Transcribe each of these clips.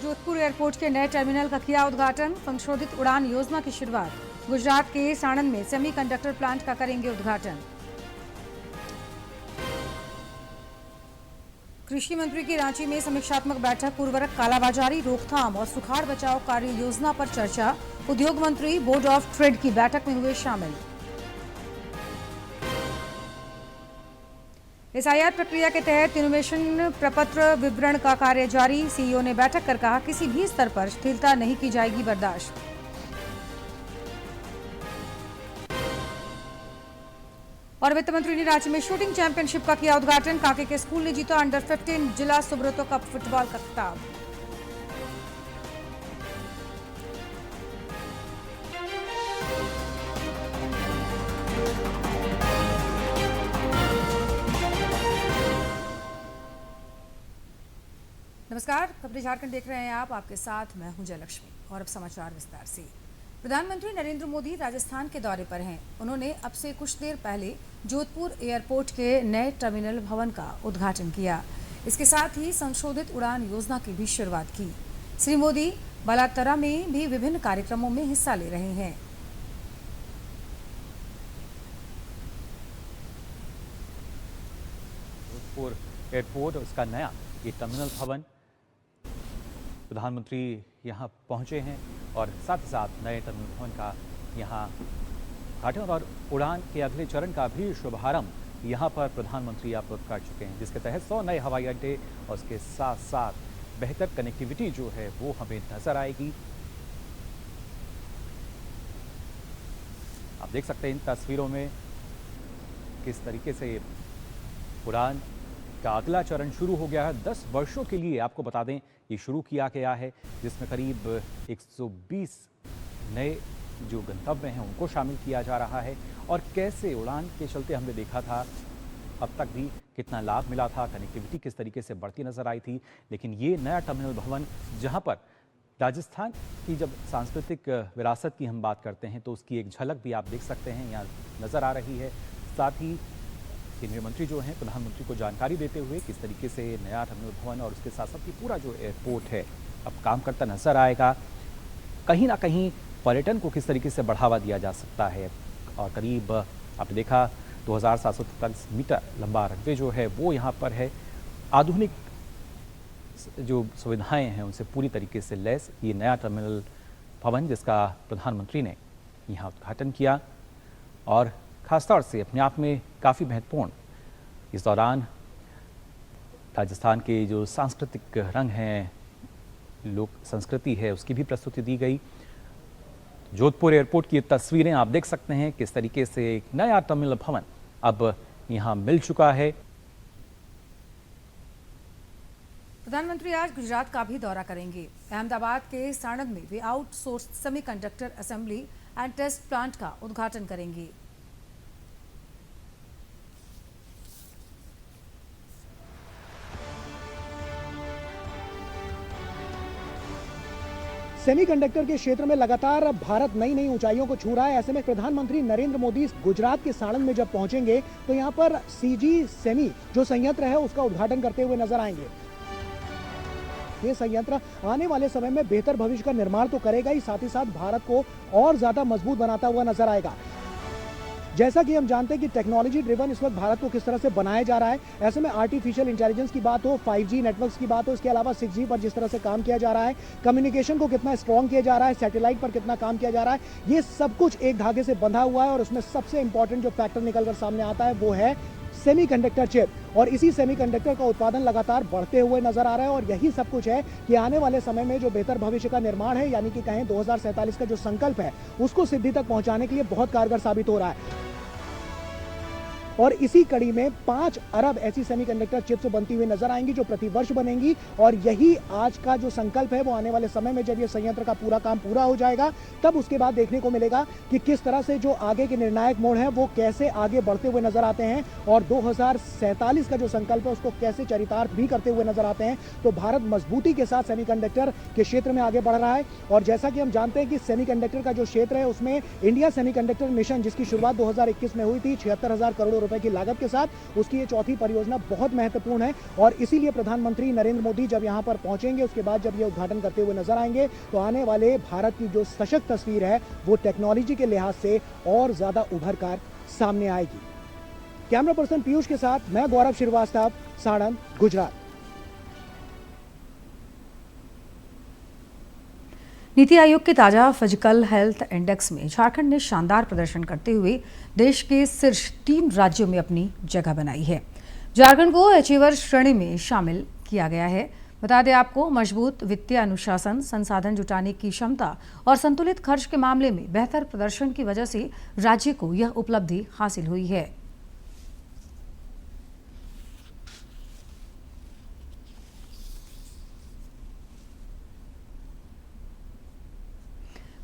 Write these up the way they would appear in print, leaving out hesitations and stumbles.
Jodhpur airport के नए terminal का किया उद्घाटन। संशोधित उड़ान योजना की शुरुआत। गुजरात के साणंद में सेमीकंडक्टर प्लांट का करेंगे उद्घाटन। कृषि मंत्री की रांची में समीक्षात्मक बैठक। उर्वरक कालाबाजारी, रोकथाम और सुखाड़ बचाव कार्य योजना पर चर्चा। उद्योग मंत्री बोर्ड ऑफ ट्रेड की बैठक में हुए शामिल। एसआईआर प्रक्रिया के तहत इनोवेशन प्रपत्र विवरण का कार्य जारी। सीईओ ने बैठक कर कहा, किसी भी स्तर पर शिथिलता नहीं की जाएगी बर्दाश्त। और वित्त मंत्री ने रांची में शूटिंग चैंपियनशिप का किया उद्घाटन। कांके के स्कूल ने जीता अंडर 15 जिला सुब्रतो कप फुटबॉल का खिताब। नमस्कार, खबरें झारखंड देख रहे हैं आप। आपके साथ मैं हूं जयलक्ष्मी। और अब समाचार विस्तार से। प्रधानमंत्री नरेंद्र मोदी राजस्थान के दौरे पर हैं। उन्होंने अब से कुछ देर पहले जोधपुर एयरपोर्ट के नए टर्मिनल भवन का उद्घाटन किया। इसके साथ ही संशोधित उड़ान योजना की भी शुरुआत की। श्री मोदी बालातरा में भी विभिन्न कार्यक्रमों में हिस्सा ले रहे हैं। जोधपुर एयरपोर्ट, उसका नया ये टर्मिनल भवन, प्रधानमंत्री यहाँ पहुँचे हैं और साथ ही साथ नए टर्मिनल भवन का यहाँ उद्घाटन और उड़ान के अगले चरण का भी शुभारंभ यहाँ पर प्रधानमंत्री आप कर चुके हैं, जिसके तहत 100 नए हवाई अड्डे और उसके साथ साथ बेहतर कनेक्टिविटी जो है वो हमें नजर आएगी। आप देख सकते हैं इन तस्वीरों में किस तरीके से उड़ान का अगला चरण शुरू हो गया है। 10 वर्षों के लिए आपको बता दें ये शुरू किया गया है, जिसमें करीब 120 नए जो गंतव्य हैं उनको शामिल किया जा रहा है। और कैसे उड़ान के चलते हमने देखा था अब तक भी कितना लाभ मिला था, कनेक्टिविटी किस तरीके से बढ़ती नजर आई थी। लेकिन ये नया टर्मिनल भवन जहां पर राजस्थान की जब सांस्कृतिक विरासत की हम बात करते हैं तो उसकी एक झलक भी आप देख सकते हैं यहाँ नजर आ रही है। साथ ही केंद्रीय मंत्री जो हैं प्रधानमंत्री को जानकारी देते हुए किस तरीके से नया टर्मिनल भवन और उसके साथ साथ ये पूरा जो एयरपोर्ट है अब काम करता नजर आएगा। कहीं ना कहीं पर्यटन को किस तरीके से बढ़ावा दिया जा सकता है। और करीब आपने देखा 2743 मीटर लंबा रनवे जो है वो यहाँ पर है। आधुनिक जो सुविधाएं हैं उनसे पूरी तरीके से लैस ये नया टर्मिनल भवन, जिसका प्रधानमंत्री ने यहाँ उद्घाटन किया और खासतौर से अपने आप में काफ़ी महत्वपूर्ण। इस दौरान राजस्थान के जो सांस्कृतिक रंग हैं, लोक संस्कृति है, उसकी भी प्रस्तुति दी गई। जोधपुर एयरपोर्ट की तस्वीरें आप देख सकते हैं किस तरीके से एक नया टर्मिनल भवन अब यहाँ मिल चुका है। प्रधानमंत्री आज गुजरात का भी दौरा करेंगे। अहमदाबाद के साणंद में वे outsource semiconductor assembly and test plant का उद्घाटन करेंगे। सेमीकंडक्टर के क्षेत्र में लगातार भारत नई नई ऊंचाइयों को छू रहा है। ऐसे में प्रधानमंत्री नरेंद्र मोदी गुजरात के साणंद में जब पहुंचेंगे तो यहां पर सीजी सेमी जो संयंत्र है उसका उद्घाटन करते हुए नजर आएंगे। ये संयंत्र आने वाले समय में बेहतर भविष्य का निर्माण तो करेगा ही, साथ ही साथ भारत को और ज्यादा मजबूत बनाता हुआ नजर आएगा। जैसा कि हम जानते हैं कि टेक्नोलॉजी ड्रिवन इस वक्त भारत को किस तरह से बनाया जा रहा है। ऐसे में आर्टिफिशियल इंटेलिजेंस की बात हो, 5G नेटवर्क्स की बात हो, इसके अलावा 6G पर जिस तरह से काम किया जा रहा है, कम्युनिकेशन को कितना स्ट्रॉन्ग किया जा रहा है, सैटेलाइट पर कितना काम किया जा रहा है, ये सब कुछ एक धागे से बंधा हुआ है। और उसमें सबसे इंपॉर्टेंट जो फैक्टर निकलकर सामने आता है वो है सेमीकंडक्टर चिप। और इसी सेमीकंडक्टर का उत्पादन लगातार बढ़ते हुए नजर आ रहा है। और यही सब कुछ है कि आने वाले समय में जो बेहतर भविष्य का निर्माण है, यानी कि कहें 2047 का जो संकल्प है, उसको सिद्धि तक पहुंचाने के लिए बहुत कारगर साबित हो रहा है। और इसी कड़ी में 5 अरब ऐसी सेमीकंडक्टर चिप्स बनती हुई नजर आएंगी जो प्रति वर्ष बनेंगी। और यही आज का जो संकल्प है वो आने वाले समय में जब ये संयंत्र का पूरा काम पूरा हो जाएगा तब उसके बाद देखने को मिलेगा कि किस तरह से जो आगे के निर्णायक मोड़ है वो कैसे आगे बढ़ते हुए नजर आते हैं और 2047 का जो संकल्प है उसको कैसे चरितार्थ भी करते हुए नजर आते हैं। तो भारत मजबूती के साथ सेमीकंडक्टर के क्षेत्र में आगे बढ़ रहा है। और जैसा कि हम जानते हैं कि सेमीकंडक्टर का जो क्षेत्र है उसमें इंडिया सेमीकंडक्टर मिशन, जिसकी शुरुआत 2021 में हुई थी, 76,000 करोड़ करोड़ रुपए की लागत के साथ उसकी ये चौथी परियोजना बहुत महत्वपूर्ण है और इसीलिए प्रधानमंत्री नरेंद्र मोदी जब यहाँ पर पहुंचेंगे, उसके बाद जब ये उद्घाटन करते हुए नजर आएंगे तो आने वाले भारत की जो सशक्त तस्वीर है वो टेक्नोलॉजी के लिहाज से और ज्यादा उभर कर सामने आएगी। कैमरा पर्सन पीयूष के साथ मैं गौरव श्रीवास्तव, साणंद, गुजरात। नीति आयोग के ताजा फिजिकल हेल्थ इंडेक्स में झारखंड ने शानदार प्रदर्शन करते हुए देश के शीर्ष 3 राज्यों में अपनी जगह बनाई है। झारखंड को अचीवर श्रेणी में शामिल किया गया है। बता दें आपको, मजबूत वित्तीय अनुशासन, संसाधन जुटाने की क्षमता और संतुलित खर्च के मामले में बेहतर प्रदर्शन की वजह से राज्य को यह उपलब्धि हासिल हुई है।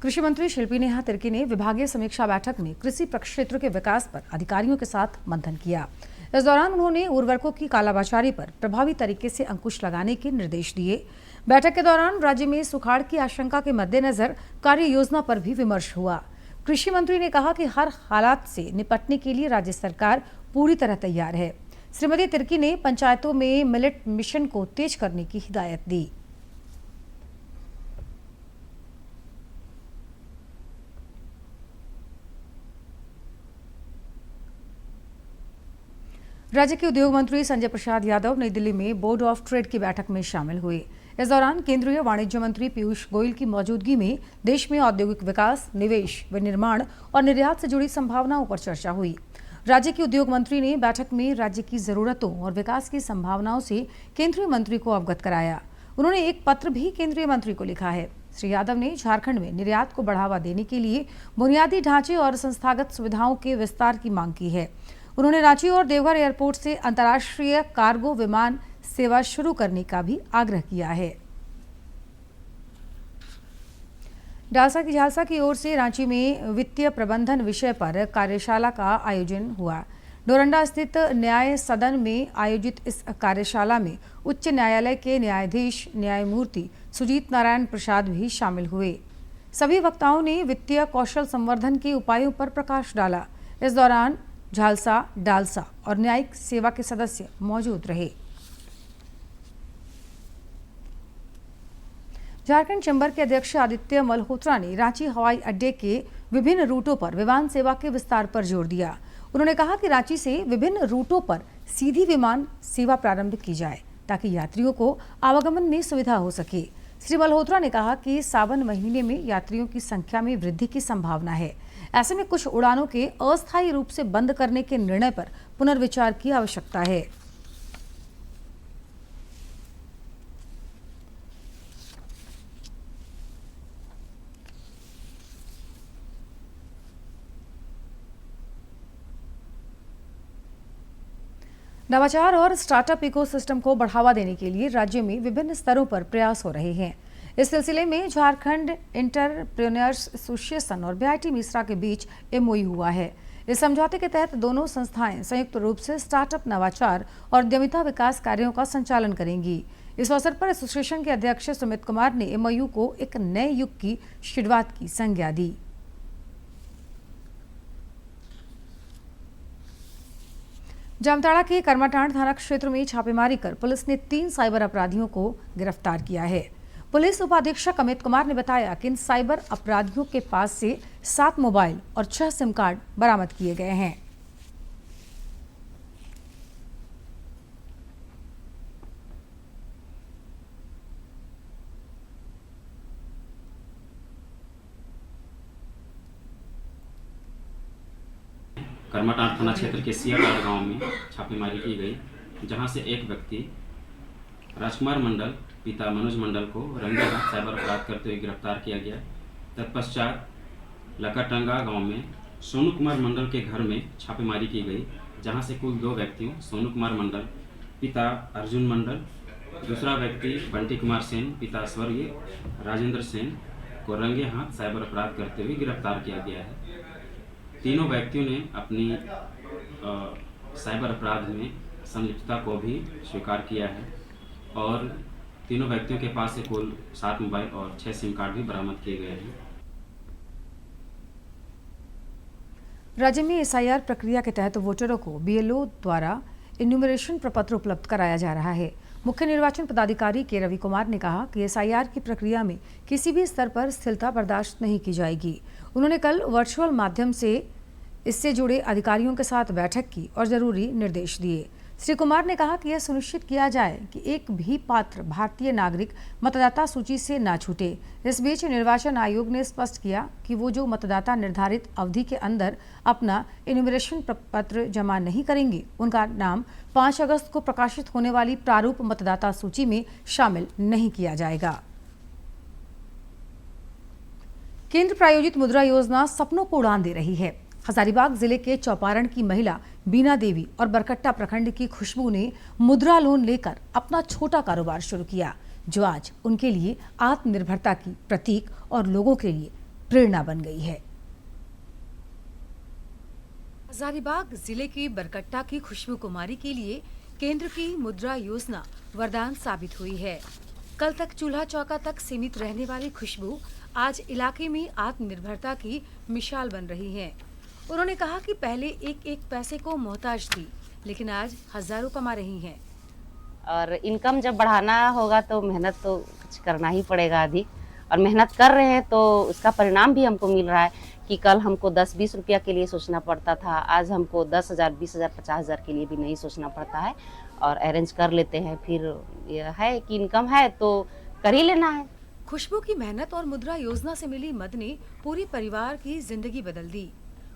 कृषि मंत्री शिल्पी नेहा तिर्की ने विभागीय समीक्षा बैठक में कृषि प्रक्षेत्र के विकास पर अधिकारियों के साथ मंथन किया। इस दौरान उन्होंने उर्वरकों की कालाबाजारी पर प्रभावी तरीके से अंकुश लगाने के निर्देश दिए। बैठक के दौरान राज्य में सुखाड़ की आशंका के मद्देनजर कार्य योजना पर भी विमर्श हुआ। कृषि मंत्री ने कहा कि हर हालात से निपटने के लिए राज्य सरकार पूरी तरह तैयार है। श्रीमती तिर्की ने पंचायतों में मिलेट मिशन को तेज करने की हिदायत दी। राज्य के उद्योग मंत्री संजय प्रसाद यादव नई दिल्ली में बोर्ड ऑफ ट्रेड की बैठक में शामिल हुए। इस दौरान केंद्रीय वाणिज्य मंत्री पीयूष गोयल की मौजूदगी में देश में औद्योगिक विकास, निवेश, विनिर्माण और निर्यात से जुड़ी संभावनाओं पर चर्चा हुई। राज्य के उद्योग मंत्री ने बैठक में राज्य की जरूरतों और विकास की संभावनाओं से केंद्रीय मंत्री को अवगत कराया। उन्होंने एक पत्र भी केंद्रीय मंत्री को लिखा है। श्री यादव ने झारखंड में निर्यात को बढ़ावा देने के लिए बुनियादी ढांचे और संस्थागत सुविधाओं के विस्तार की मांग की है। उन्होंने रांची और देवघर एयरपोर्ट से अंतर्राष्ट्रीय कार्गो विमान सेवा शुरू करने का भी आग्रह किया है। डालसा की झालसा की ओर से रांची में वित्तीय प्रबंधन विषय पर कार्यशाला का आयोजन हुआ। डोरंडा स्थित न्याय सदन में आयोजित इस कार्यशाला में उच्च न्यायालय के न्यायाधीश न्यायमूर्ति सुजीत नारायण प्रसाद भी शामिल हुए। सभी वक्ताओं ने वित्तीय कौशल संवर्धन के उपायों पर प्रकाश डाला। इस दौरान झालसा, डालसा और न्यायिक सेवा के सदस्य मौजूद रहे। झारखंड चैम्बर के अध्यक्ष आदित्य मल्होत्रा ने रांची हवाई अड्डे के विभिन्न रूटों पर विमान सेवा के विस्तार पर जोर दिया। उन्होंने कहा कि रांची से विभिन्न रूटों पर सीधी विमान सेवा प्रारंभ की जाए ताकि यात्रियों को आवागमन में सुविधा हो सके। श्री मल्होत्रा ने कहा कि सावन महीने में यात्रियों की संख्या में वृद्धि की संभावना है। ऐसे में कुछ उड़ानों के अस्थायी रूप से बंद करने के निर्णय पर पुनर्विचार की आवश्यकता है। नवाचार और स्टार्टअप इकोसिस्टम को बढ़ावा देने के लिए राज्य में विभिन्न स्तरों पर प्रयास हो रहे हैं। इस सिलसिले में झारखंड एंटरप्रेन्योर्स एसोसिएशन और बीआईटी मिश्रा के बीच एमओयू हुआ है। इस समझौते के तहत दोनों संस्थाएं संयुक्त रूप से स्टार्टअप, नवाचार और उद्यमिता विकास कार्यों का संचालन करेंगी। इस अवसर पर एसोसिएशन के अध्यक्ष सुमित कुमार ने एमओयू को एक नए युग की शुरुआत की संज्ञा दी। जामताड़ा के कर्माटांड थाना क्षेत्र में छापेमारी कर पुलिस ने 3 साइबर अपराधियों को गिरफ्तार किया है। पुलिस उपाधीक्षक अमित कुमार ने बताया कि इन साइबर अपराधियों के पास से 7 मोबाइल और 6 सिम कार्ड बरामद किए गए हैं। कर्माटांड थाना क्षेत्र के सियाटाड़ गांव में छापेमारी की गई, जहां से एक व्यक्ति राजकुमार मंडल पिता मनोज मंडल को रंगे हाथ साइबर अपराध करते हुए गिरफ्तार किया गया। तत्पश्चात लकाटंगा गांव में सोनू कुमार मंडल के घर में छापेमारी की गई, जहां से कुल 2 व्यक्तियों सोनू कुमार मंडल पिता अर्जुन मंडल, दूसरा व्यक्ति बंटी कुमार सेन पिता स्वर्गीय राजेंद्र सेन को रंगे हाथ साइबर अपराध करते हुए गिरफ्तार किया गया है। तीनों व्यक्तियों ने अपनी साइबर अपराध में संलिप्तता को भी स्वीकार किया है और तीनों व्यक्तियों के पास से कुल 7 मोबाइल और 6 सिम कार्ड भी बरामद किए गए हैं। राज्य में एसआईआर प्रक्रिया के तहत वोटरों को बीएलओ द्वारा इन्यूमरेशन प्रपत्र उपलब्ध कराया जा रहा है। मुख्य निर्वाचन पदाधिकारी के रवि कुमार ने कहा कि एसआईआर की प्रक्रिया में किसी भी स्तर पर स्थिरता बर्दाश्त नहीं की जाएगी। उन्होंने कल वर्चुअल माध्यम से इससे जुड़े अधिकारियों के साथ बैठक की और जरूरी निर्देश दिए। श्री कुमार ने कहा कि यह सुनिश्चित किया जाए कि एक भी पात्र भारतीय नागरिक मतदाता सूची से ना छूटे। इस बीच निर्वाचन आयोग ने स्पष्ट किया कि वो जो मतदाता निर्धारित अवधि के अंदर अपना इन्यूमरेशन पत्र जमा नहीं करेंगे, उनका नाम 5 अगस्त को प्रकाशित होने वाली प्रारूप मतदाता सूची में शामिल नहीं किया जाएगा। केंद्र प्रायोजित मुद्रा योजना सपनों को उड़ान दे रही है। हजारीबाग जिले के चौपारण की महिला बीना देवी और बरकट्टा प्रखंड की खुशबू ने मुद्रा लोन लेकर अपना छोटा कारोबार शुरू किया, जो आज उनके लिए आत्मनिर्भरता की प्रतीक और लोगों के लिए प्रेरणा बन गई है। हजारीबाग जिले की बरकट्टा की खुशबू कुमारी के लिए केंद्र की मुद्रा योजना वरदान साबित हुई है। कल तक चूल्हा चौका तक सीमित रहने वाली खुशबू आज इलाके में आत्मनिर्भरता की मिसाल बन रही हैं। उन्होंने कहा कि पहले एक एक पैसे को मोहताज थी, लेकिन आज हजारों कमा रही हैं। और इनकम जब बढ़ाना होगा तो मेहनत तो कुछ करना ही पड़ेगा अधिक, और मेहनत कर रहे हैं तो उसका परिणाम भी हमको मिल रहा है कि कल हमको 10-20 रुपया के लिए सोचना पड़ता था, आज हमको 10,000, 20,000, 50,000 के लिए भी नहीं सोचना पड़ता है और अरेंज कर लेते हैं। फिर यह है कि इनकम है तो कर ही लेना है। खुशबू की मेहनत और मुद्रा योजना से मिली मद ने पूरे परिवार की जिंदगी बदल दी।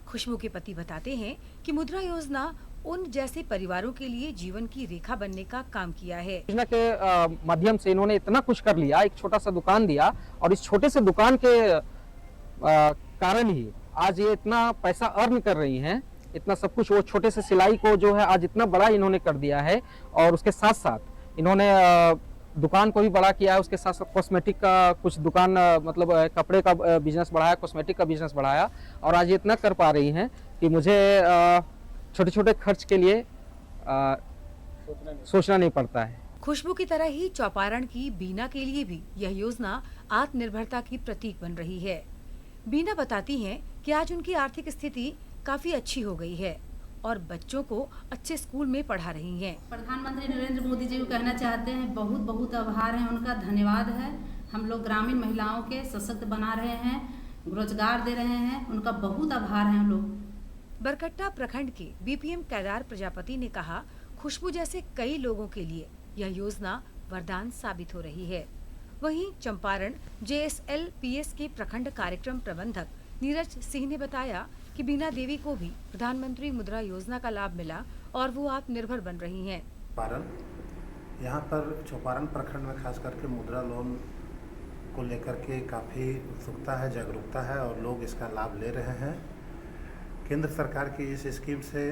खुशबू के पति बताते हैं कि मुद्रा योजना उन जैसे परिवारों के लिए जीवन की रेखा बनने का काम किया है। योजना के माध्यम से इन्होंने इतना कुछ कर लिया, एक छोटा सा दुकान दिया और इस छोटे से दुकान के कारण ही आज ये इतना पैसा अर्न कर रही हैं, इतना सब कुछ। वो छोटे से सिलाई को जो है आज इतना बड़ा इन्होंने कर दिया है और उसके साथ साथ इन्होंने दुकान को भी बड़ा किया है। उसके साथ साथ कॉस्मेटिक का कुछ दुकान, मतलब कपड़े का बिजनेस बढ़ाया, कॉस्मेटिक का बिजनेस बढ़ाया और आज ये इतना कर पा रही हैं कि मुझे छोटे छोटे खर्च के लिए सोचना नहीं पड़ता है। खुशबू की तरह ही चौपारण की बीना के लिए भी यह योजना आत्मनिर्भरता की प्रतीक बन रही है। बीना बताती हैं कि आज उनकी आर्थिक स्थिति काफी अच्छी हो गई है और बच्चों को अच्छे स्कूल में पढ़ा रही हैं। प्रधानमंत्री नरेंद्र मोदी जी को कहना चाहते हैं, बहुत बहुत आभार है उनका, धन्यवाद है। हम लोग ग्रामीण महिलाओं के सशक्त बना रहे हैं, रोजगार दे रहे हैं, उनका बहुत आभार है हम लोग। बरकट्टा प्रखंड के बीपीएम केदार प्रजापति ने कहा, खुशबू जैसे कई लोगों के लिए यह योजना वरदान साबित हो रही है। वहीं चंपारण JSLPS के प्रखंड कार्यक्रम प्रबंधक नीरज सिंह ने बताया कि बीना देवी को भी प्रधानमंत्री मुद्रा योजना का लाभ मिला और वो आत्मनिर्भर बन रही हैं। यहाँ पर चौपारण प्रखंड में खास करके मुद्रा लोन को लेकर के काफ़ी उत्सुकता है, जागरूकता है और लोग इसका लाभ ले रहे हैं। केंद्र सरकार की इस स्कीम से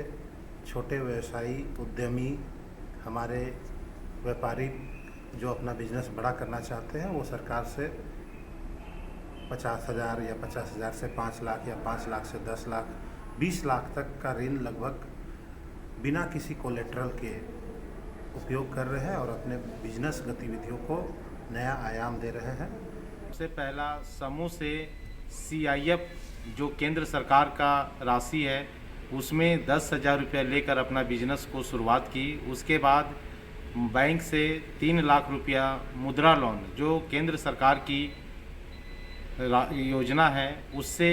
छोटे व्यवसायी, उद्यमी, हमारे व्यापारी जो अपना बिजनेस बड़ा करना चाहते हैं वो सरकार से 50,000 या 50,000 से 5 लाख या 5 लाख से 10 लाख, 20 लाख तक का ऋण लगभग बिना किसी कोलेटरल के उपयोग कर रहे हैं और अपने बिजनेस गतिविधियों को नया आयाम दे रहे हैं। सबसे पहला समूह से CIF जो केंद्र सरकार का राशि है उसमें 10,000 रुपया लेकर अपना बिजनेस को शुरुआत की। उसके बाद बैंक से 3 लाख रुपया मुद्रा लोन जो केंद्र सरकार की योजना है उससे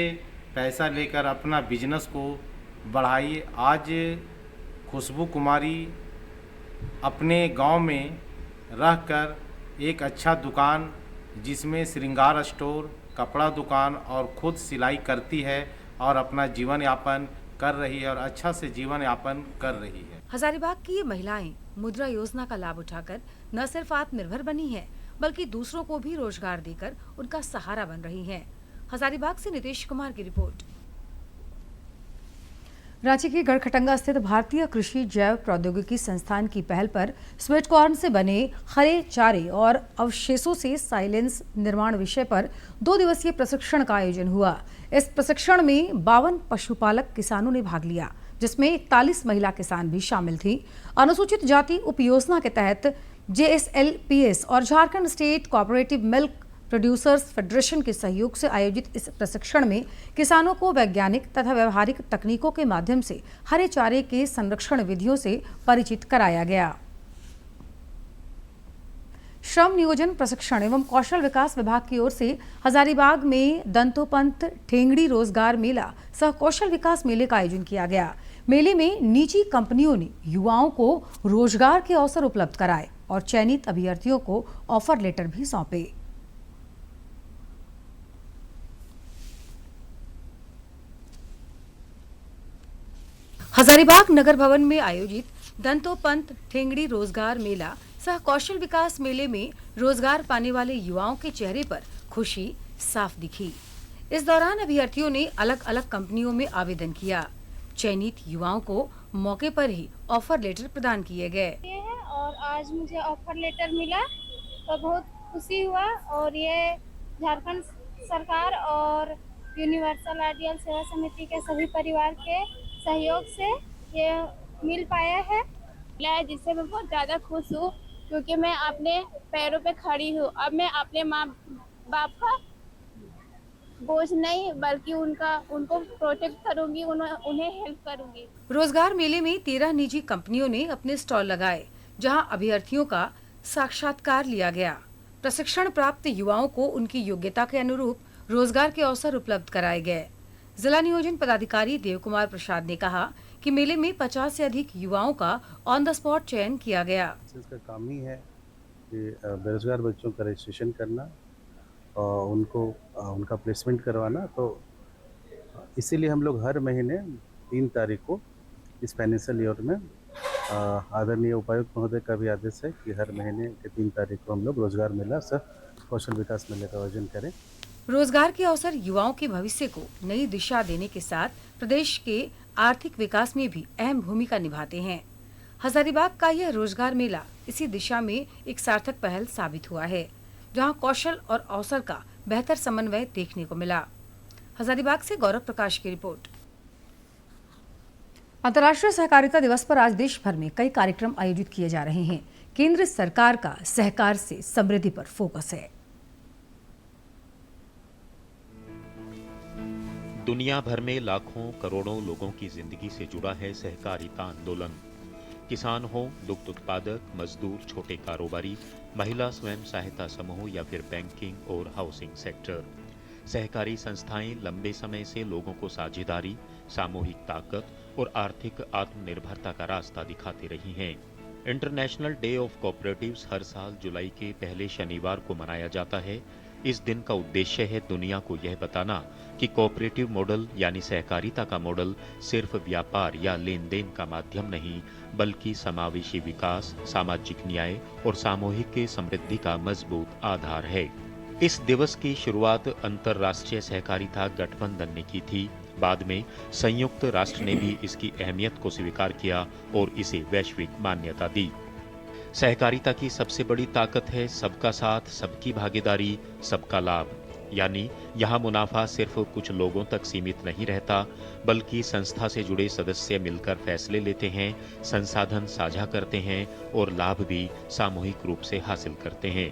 पैसा लेकर अपना बिजनेस को बढ़ाई। आज खुशबू कुमारी अपने गांव में रहकर एक अच्छा दुकान जिसमें श्रृंगार स्टोर, कपड़ा दुकान और खुद सिलाई करती है और अपना जीवन यापन कर रही है और अच्छा से जीवन यापन कर रही है। हजारीबाग की ये महिलाएं मुद्रा योजना का लाभ उठाकर न सिर्फ आत्मनिर्भर बनी हैं, बल्कि दूसरों को भी रोजगार देकर उनका सहारा बन रही हैं। हजारीबाग से नितेश कुमार की रिपोर्ट। रांची के गढ़खटंगा स्थित भारतीय कृषि जैव प्रौद्योगिकी संस्थान की पहल पर स्वीट कॉर्न से बने हरे चारे और अवशेषों से साइलेंस निर्माण विषय पर 2 दिवसीय प्रशिक्षण का आयोजन हुआ। इस प्रशिक्षण में 52 पशुपालक किसानों ने भाग लिया, जिसमें 41 महिला किसान भी शामिल थी। अनुसूचित जाति उपयोजना के तहत JSLPS और Jharkhand state cooperative milk producers federation के सहयोग से आयोजित इस प्रशिक्षण में किसानों को वैज्ञानिक तथा व्यवहारिक तकनीकों के माध्यम से हरे चारे के संरक्षण विधियों से परिचित कराया गया। श्रम नियोजन प्रशिक्षण एवं कौशल विकास विभाग की ओर से हजारीबाग में दंतोपंत ठेंगड़ी रोजगार मेला सह कौशल विकास मेले का आयोजन किया गया। मेले में निजी कंपनियों ने युवाओं को रोजगार के अवसर उपलब्ध कराए और चयनित अभ्यर्थियों को ऑफर लेटर भी सौंपे। हजारीबाग नगर भवन में आयोजित दंतोपंत ठेंगड़ी रोजगार मेला सह कौशल विकास मेले में रोजगार पाने वाले युवाओं के चेहरे पर खुशी साफ दिखी। इस दौरान अभ्यर्थियों ने अलग अलग कंपनियों में आवेदन किया। चयनित युवाओं को मौके पर ही ऑफर लेटर प्रदान किए गए और आज मुझे ऑफर लेटर मिला तो बहुत खुशी हुआ और ये झारखंड सरकार और यूनिवर्सल आइडियल सेवा समिति के सभी परिवार के सहयोग से ये मिल पाया है, जिससे मैं बहुत ज़्यादा खुश हूँ क्योंकि मैं अपने पैरों पे खड़ी हूँ। अब मैं अपने माँ बाप का बोझ नहीं बल्कि उनको प्रोटेक्ट करूंगी, उन्हें हेल्प करूंगी। रोजगार मेले में 13 निजी कंपनियों ने अपने स्टॉल लगाए, जहां अभ्यर्थियों का साक्षात्कार लिया गया। प्रशिक्षण प्राप्त युवाओं को उनकी योग्यता के अनुरूप रोजगार के अवसर उपलब्ध कराए गए। जिला नियोजन पदाधिकारी देव कुमार प्रसाद ने कहा कि मेले में 50 से अधिक युवाओं का ऑन द स्पॉट चयन किया गया। इसका काम ही है कि बेरोजगार बच्चों का रजिस्ट्रेशन करना और उनको उनका प्लेसमेंट करवाना। तो इसीलिए हम लोग हर महीने 3 तारीख को इस फाइनेंशियल ईयर में आदरणीय उपायुक्त महोदय का भी आदेश है कि हर महीने के 3 तारीख को हम लोग रोजगार मेला सह कौशल विकास मेले का आयोजन करें। रोजगार के अवसर युवाओं के भविष्य को नई दिशा देने के साथ प्रदेश के आर्थिक विकास में भी अहम भूमिका निभाते हैं। हजारीबाग का यह रोजगार मेला इसी दिशा में एक सार्थक पहल साबित हुआ है, जहां कौशल और अवसर का बेहतर समन्वय देखने को मिला। हजारीबाग से गौरव प्रकाश की रिपोर्ट। अंतर्राष्ट्रीय सहकारिता दिवस पर आज देश भर में कई कार्यक्रम आयोजित किए जा रहे हैं। केंद्र सरकार का सहकार से समृद्धि पर फोकस है। दुनिया भर में लाखों करोड़ों लोगों की जिंदगी से जुड़ा है सहकारिता आंदोलन। किसान हो, दुग्ध उत्पादक, मजदूर, छोटे कारोबारी, महिला स्वयं सहायता समूह या फिर बैंकिंग और हाउसिंग सेक्टर। सहकारी संस्थाएं लंबे समय से लोगों को साझेदारी, सामूहिक ताकत और आर्थिक आत्मनिर्भरता का रास्ता दिखाती रही हैं। इंटरनेशनल डे ऑफ कोऑपरेटिव्स हर साल जुलाई के पहले शनिवार को मनाया जाता है। इस दिन का उद्देश्य है दुनिया को यह बताना कि कोऑपरेटिव मॉडल यानी सहकारिता का मॉडल सिर्फ व्यापार या लेन देन का माध्यम नहीं, बल्कि समावेशी विकास, सामाजिक न्याय और सामूहिक समृद्धि का मजबूत आधार है। इस दिवस की शुरुआत अंतर्राष्ट्रीय सहकारिता गठबंधन ने की थी। बाद में संयुक्त राष्ट्र ने भी इसकी अहमियत को स्वीकार किया और इसे वैश्विक मान्यता दी। सहकारिता की सबसे बड़ी ताकत है सबका साथ, सबकी भागीदारी, सबका लाभ। यानी यहाँ मुनाफा सिर्फ कुछ लोगों तक सीमित नहीं रहता, बल्कि संस्था से जुड़े सदस्य मिलकर फैसले लेते हैं, संसाधन साझा करते हैं और लाभ भी सामूहिक रूप से हासिल करते हैं।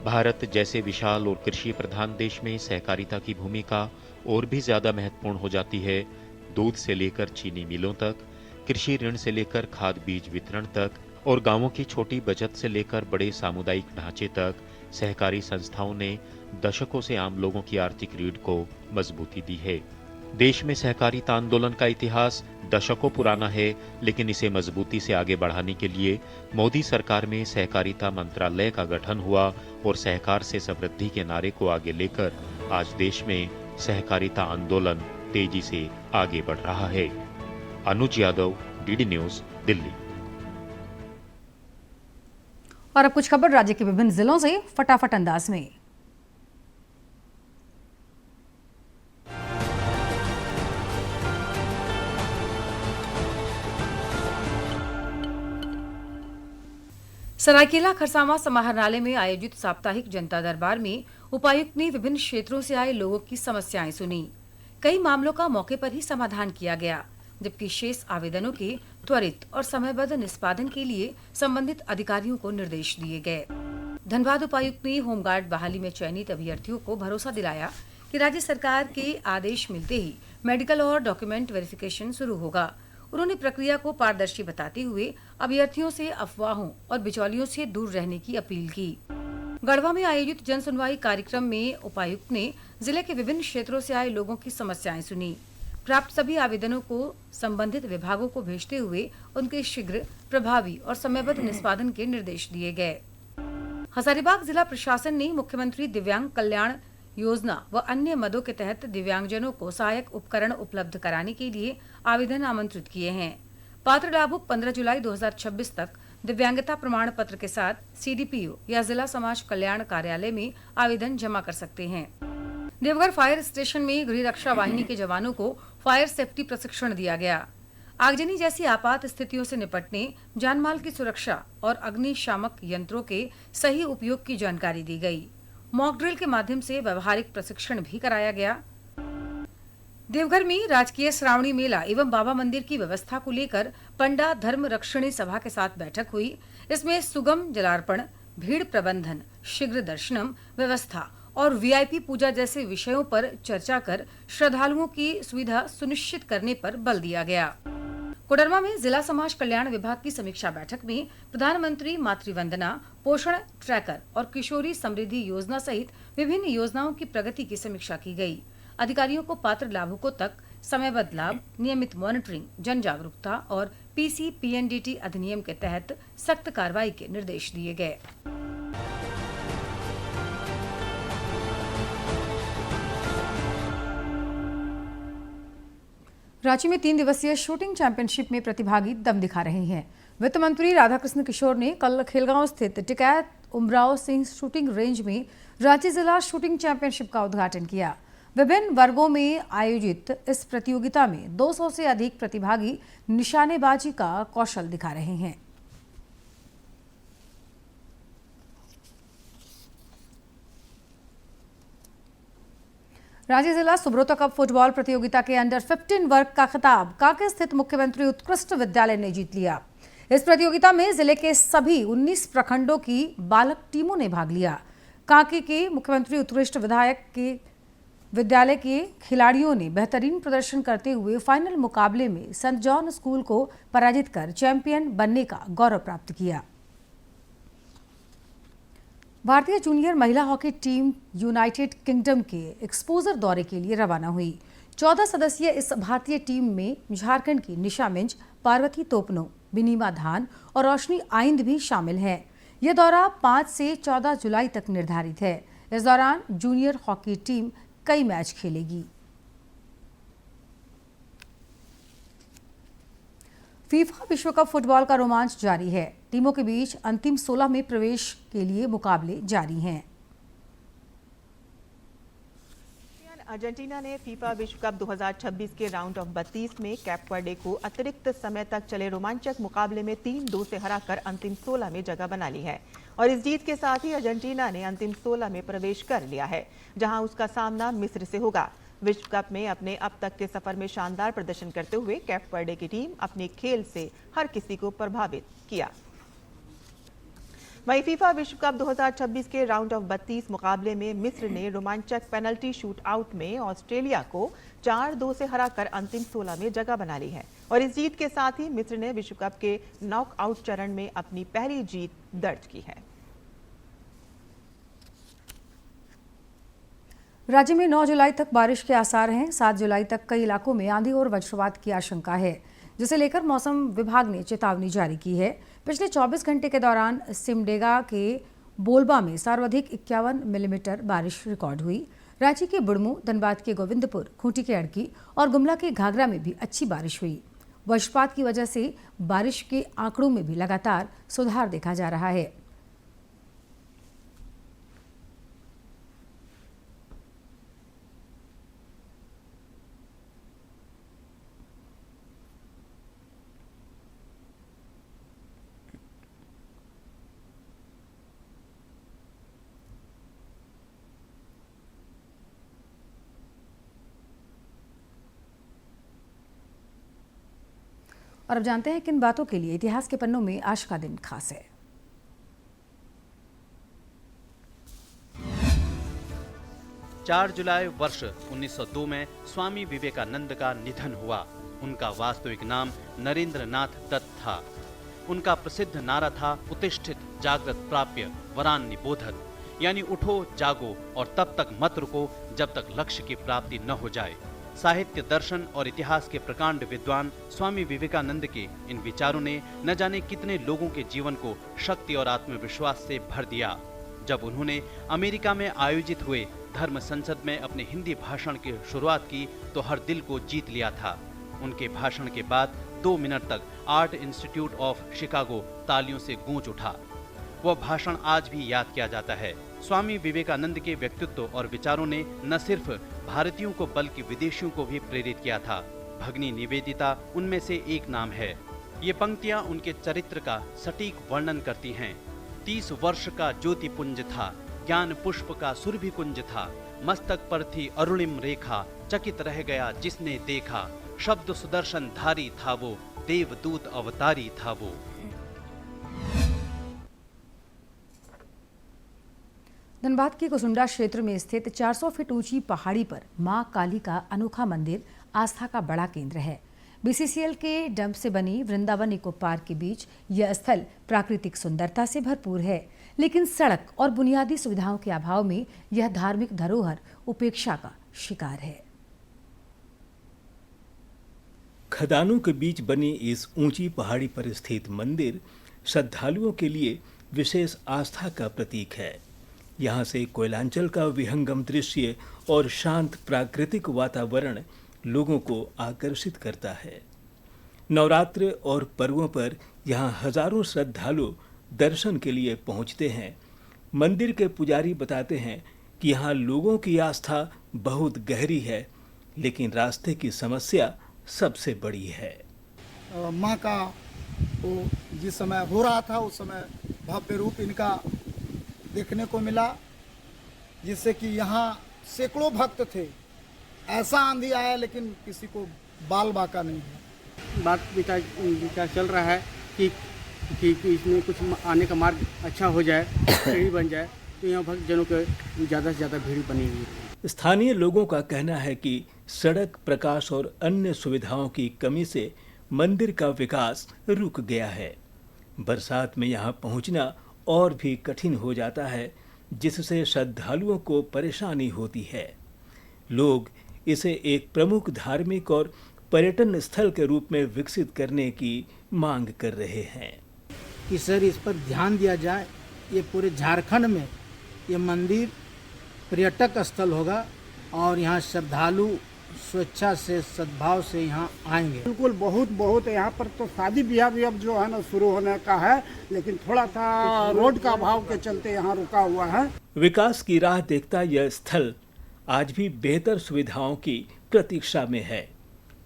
भारत जैसे विशाल और कृषि प्रधान देश में सहकारिता की भूमिका और भी ज्यादा महत्वपूर्ण हो जाती है। दूध से लेकर चीनी मिलों तक, कृषि ऋण से लेकर खाद बीज वितरण तक और गांवों की छोटी बचत से लेकर बड़े सामुदायिक ढांचे तक सहकारी संस्थाओं ने दशकों से आम लोगों की आर्थिक रीढ़ को मजबूती दी है। देश में सहकारिता आंदोलन का इतिहास दशकों पुराना है, लेकिन इसे मजबूती से आगे बढ़ाने के लिए मोदी सरकार में सहकारिता मंत्रालय का गठन हुआ और सहकार से समृद्धि के नारे को आगे लेकर आज देश में सहकारिता आंदोलन तेजी से आगे बढ़ रहा है। अनुज यादव, डीडी न्यूज, दिल्ली। और अब कुछ खबर राज्य के विभिन्न जिलों से फटाफट अंदाज में। सरायकेला खरसावां समाहरणालय में आयोजित साप्ताहिक जनता दरबार में उपायुक्त ने विभिन्न क्षेत्रों से आए लोगों की समस्याएं सुनी। कई मामलों का मौके पर ही समाधान किया गया, जबकि शेष आवेदनों के त्वरित और समयबद्ध निष्पादन के लिए संबंधित अधिकारियों को निर्देश दिए गए। धनबाद उपायुक्त ने होमगार्ड बहाली में चयनित अभ्यर्थियों को भरोसा दिलाया कि राज्य सरकार के आदेश मिलते ही मेडिकल और डॉक्यूमेंट वेरिफिकेशन शुरू होगा। उन्होंने प्रक्रिया को पारदर्शी बताते हुए अभ्यर्थियों से अफवाहों और बिचौलियों से दूर रहने की अपील की। गढ़वा में आयोजित जन सुनवाई कार्यक्रम में उपायुक्त ने जिले के विभिन्न क्षेत्रों से आए लोगों की समस्याएं सुनी। प्राप्त सभी आवेदनों को संबंधित विभागों को भेजते हुए उनके शीघ्र, प्रभावी और समयबद्ध निष्पादन के निर्देश दिए गए। हजारीबाग जिला प्रशासन ने मुख्यमंत्री दिव्यांग कल्याण योजना व अन्य मदों के तहत दिव्यांगजनों को सहायक उपकरण उपलब्ध कराने के लिए आवेदन आमंत्रित किए हैं। पात्र लाभुक 15 जुलाई 2026 तक दिव्यांगता प्रमाण पत्र के साथ CDPO या जिला समाज कल्याण कार्यालय में आवेदन जमा कर सकते हैं। देवघर फायर स्टेशन में गृह रक्षा वाहिनी के जवानों को फायर सेफ्टी प्रशिक्षण दिया गया। आगजनी जैसी आपात स्थितियों से निपटने, जानमाल की सुरक्षा और अग्निशामक यंत्रों के सही उपयोग की जानकारी दी गई। मॉक ड्रिल के माध्यम से व्यवहारिक प्रशिक्षण भी कराया गया। देवघर में राजकीय श्रावणी मेला एवं बाबा मंदिर की व्यवस्था को लेकर पंडा धर्म रक्षणी सभा के साथ बैठक हुई। इसमें सुगम जलार्पण, भीड़ प्रबंधन, शीघ्र दर्शनम व्यवस्था और VIP पूजा जैसे विषयों पर चर्चा कर श्रद्धालुओं की सुविधा सुनिश्चित करने पर बल दिया गया। कोडरमा में जिला समाज कल्याण विभाग की समीक्षा बैठक में प्रधानमंत्री मातृवंदना, पोषण ट्रैकर और किशोरी समृद्धि योजना सहित विभिन्न योजनाओं की प्रगति की समीक्षा की गई। अधिकारियों को पात्र लाभुकों तक समयबद्ध लाभ, नियमित मॉनिटरिंग, जन जागरूकता और PC-PNDT अधिनियम के तहत सख्त कार्रवाई के निर्देश दिए गए। रांची में 3 दिवसीय शूटिंग चैंपियनशिप में प्रतिभागी दम दिखा रहे हैं। वित्त मंत्री राधाकृष्ण किशोर ने कल खेलगांव स्थित टिकैत उमराव सिंह शूटिंग रेंज में राज्य जिला शूटिंग चैंपियनशिप का उद्घाटन किया। विभिन्न वर्गों में आयोजित इस प्रतियोगिता में 200 से अधिक प्रतिभागी निशानेबाजी का कौशल दिखा रहे हैं। राज्य जिला सुब्रतो कप फुटबॉल प्रतियोगिता के अंडर 15 वर्ग का खिताब कांके स्थित मुख्यमंत्री उत्कृष्ट विद्यालय ने जीत लिया। इस प्रतियोगिता में जिले के सभी 19 प्रखंडों की बालक टीमों ने भाग लिया। कांके के मुख्यमंत्री उत्कृष्ट विधायक के विद्यालय के खिलाड़ियों ने बेहतरीन प्रदर्शन करते हुए फाइनल मुकाबले में सेंट जॉन स्कूल को पराजित कर चैंपियन बनने का गौरव प्राप्त किया। भारतीय जूनियर महिला हॉकी टीम यूनाइटेड किंगडम के एक्सपोजर दौरे के लिए रवाना हुई। 14 सदस्यीय इस भारतीय टीम में झारखंड की निशा मिंज, पार्वती तोपनो, बिनीमा धान और रोशनी आइंद भी शामिल हैं। यह दौरा 5 से 14 जुलाई तक निर्धारित है। इस दौरान जूनियर हॉकी टीम कई मैच खेलेगी। फीफा विश्व कप फुटबॉल का रोमांच जारी है। टीमों के बीच अंतिम 16 में प्रवेश के लिए मुकाबले जारी हैं। अर्जेंटीना ने फीफा विश्व कप 2026 के राउंड ऑफ 32 में कैप वर्डे को अतिरिक्त समय तक चले रोमांचक मुकाबले में 3-2 से हराकर अंतिम 16 में जगह बना ली है और इस जीत के साथ ही अर्जेंटीना ने अंतिम 16 में प्रवेश कर लिया है, जहां उसका सामना मिस्र से होगा। विश्व कप में अपने अब तक के सफर में शानदार प्रदर्शन करते हुए कैप वर्डे की टीम अपने खेल से हर किसी को प्रभावित किया। वहीं फीफा विश्व कप 2026 के राउंड ऑफ 32 मुकाबले में मिस्र ने रोमांचक पेनल्टी शूट आउट में ऑस्ट्रेलिया को 4-2 से हराकर अंतिम 16 में जगह बना ली है और इस जीत के साथ ही मिस्र ने विश्व कप के नॉकआउट चरण में अपनी पहली जीत दर्ज की है। राज्य में 9 जुलाई तक बारिश के आसार हैं। 7 जुलाई तक कई इलाकों में आंधी और वज्रपात की आशंका है, जिसे लेकर मौसम विभाग ने चेतावनी जारी की है। पिछले 24 घंटे के दौरान सिमडेगा के बोलबा में सर्वाधिक 51 मिलीमीटर बारिश रिकॉर्ड हुई। रांची के बुढ़मू, धनबाद के गोविंदपुर, खूंटी के अड़की और गुमला के घाघरा में भी अच्छी बारिश हुई। वज्रपात की वजह से बारिश के आंकड़ों में भी लगातार सुधार देखा जा रहा है। और अब जानते हैं किन बातों के लिए इतिहास के पन्नों में आज का दिन खास है। 4 जुलाई वर्ष 1902 में स्वामी विवेकानंद का निधन हुआ। उनका वास्तविक नाम नरेंद्र नाथ दत्त था। उनका प्रसिद्ध नारा था उत्तिष्ठित जागृत प्राप्य वरान निबोधत, यानी उठो जागो और तब तक मत रुको जब तक लक्ष्य की प्राप्ति न हो जाए। साहित्य, दर्शन और इतिहास के प्रकांड विद्वान स्वामी विवेकानंद के इन विचारों ने न जाने कितने लोगों के जीवन को शक्ति और आत्मविश्वास से भर दिया। जब उन्होंने अमेरिका में आयोजित हुए धर्म संसद में अपने हिंदी भाषण की शुरुआत की तो हर दिल को जीत लिया था। उनके भाषण के बाद 2 मिनट तक आर्ट इंस्टीट्यूट ऑफ शिकागो तालियों से गूंज उठा। वह भाषण आज भी याद किया जाता है। स्वामी विवेकानंद के व्यक्तित्व और विचारों ने न सिर्फ भारतीयों को बल्कि विदेशियों को भी प्रेरित किया था। भगिनी निवेदिता उनमें से एक नाम है। ये पंक्तियां उनके चरित्र का सटीक वर्णन करती हैं। 30 वर्ष का ज्योति पुंज था, ज्ञान पुष्प का सुरभि कुंज था, मस्तक पर थी अरुणिम रेखा, चकित रह गया जिसने देखा, शब्द सुदर्शन धारी था वो, देवदूत अवतारी था वो। धनबाद के कुसुंडा क्षेत्र में स्थित 400 फीट ऊंची पहाड़ी पर मां काली का अनोखा मंदिर आस्था का बड़ा केंद्र है। बीसीसीएल के डंप से बनी वृंदावन इको पार्क के बीच यह स्थल प्राकृतिक सुंदरता से भरपूर है, लेकिन सड़क और बुनियादी सुविधाओं के अभाव में यह धार्मिक धरोहर उपेक्षा का शिकार है। खदानों के बीच बनी इस ऊंची पहाड़ी पर स्थित मंदिर श्रद्धालुओं के लिए विशेष आस्था का प्रतीक है। यहाँ से कोयलांचल का विहंगम दृश्य और शांत प्राकृतिक वातावरण लोगों को आकर्षित करता है। नवरात्र और पर्वों पर यहाँ हजारों श्रद्धालु दर्शन के लिए पहुँचते हैं। मंदिर के पुजारी बताते हैं कि यहाँ लोगों की आस्था बहुत गहरी है, लेकिन रास्ते की समस्या सबसे बड़ी है। माँ का वो जिस समय हो रहा था उस समय भव्य रूप इनका देखने को मिला, जिससे कि यहाँ सैकड़ों भक्त थे। ऐसा आंधी आया लेकिन किसी को बाल बाका नहीं है। बात विचार चल रहा है कि इसमें कुछ आने का मार्ग अच्छा हो जाए, सीढ़ी बन जाए, तो यहाँ भक्तजनों के ज़्यादा से ज़्यादा भीड़ बनी हुई है। स्थानीय लोगों का कहना है कि सड़क, प्रकाश और अन्य सुविधाओं की कमी से मंदिर का विकास रुक गया है। बरसात में यहाँ पहुँचना और भी कठिन हो जाता है, जिससे श्रद्धालुओं को परेशानी होती है। लोग इसे एक प्रमुख धार्मिक और पर्यटन स्थल के रूप में विकसित करने की मांग कर रहे हैं कि सर इस पर ध्यान दिया जाए। ये पूरे झारखंड में ये मंदिर पर्यटक स्थल होगा और यहाँ श्रद्धालु स्वेच्छा से सद्भाव से यहाँ आएंगे। बिल्कुल बहुत यहाँ पर तो शादी ब्याह भी अब जो है ना शुरू होने का है, लेकिन थोड़ा सा रोड का अभाव के चलते यहाँ रुका हुआ है। विकास की राह देखता यह स्थल आज भी बेहतर सुविधाओं की प्रतीक्षा में है।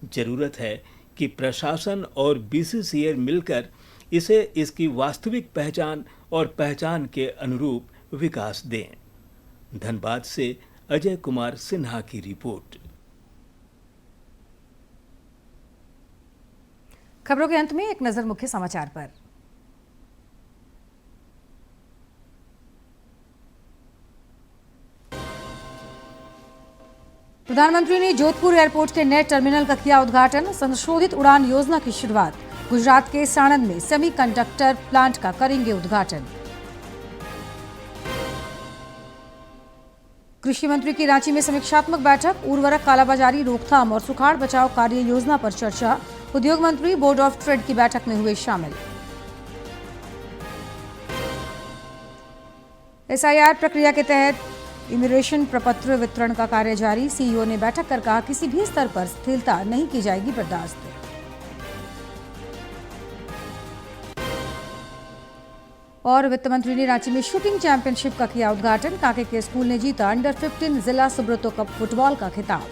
जरूरत है कि प्रशासन और बीसीसीएल मिलकर इसे इसकी वास्तविक पहचान और पहचान के अनुरूप विकास दें। धनबाद से अजय कुमार सिन्हा की रिपोर्ट। खबरों के अंत में एक नजर मुख्य समाचार पर। प्रधानमंत्री ने जोधपुर एयरपोर्ट के नए टर्मिनल का किया उद्घाटन। संशोधित उड़ान योजना की शुरुआत। गुजरात के साणंद में सेमीकंडक्टर प्लांट का करेंगे उद्घाटन। कृषि मंत्री की रांची में समीक्षात्मक बैठक। उर्वरक कालाबाजारी, रोकथाम और सुखाड़ बचाव कार्य योजना पर चर्चा। उद्योग मंत्री बोर्ड ऑफ ट्रेड की बैठक में हुए शामिल। एसआईआर प्रक्रिया के तहत इमिग्रेशन प्रपत्र वितरण का कार्य जारी। सीईओ ने बैठक कर कहा, किसी भी स्तर पर स्थिरता नहीं की जाएगी बर्दाश्त। और वित्त मंत्री ने रांची में शूटिंग चैंपियनशिप का किया उद्घाटन। कांके के स्कूल ने जीता अंडर 15 जिला सुब्रतो कप फुटबॉल का खिताब।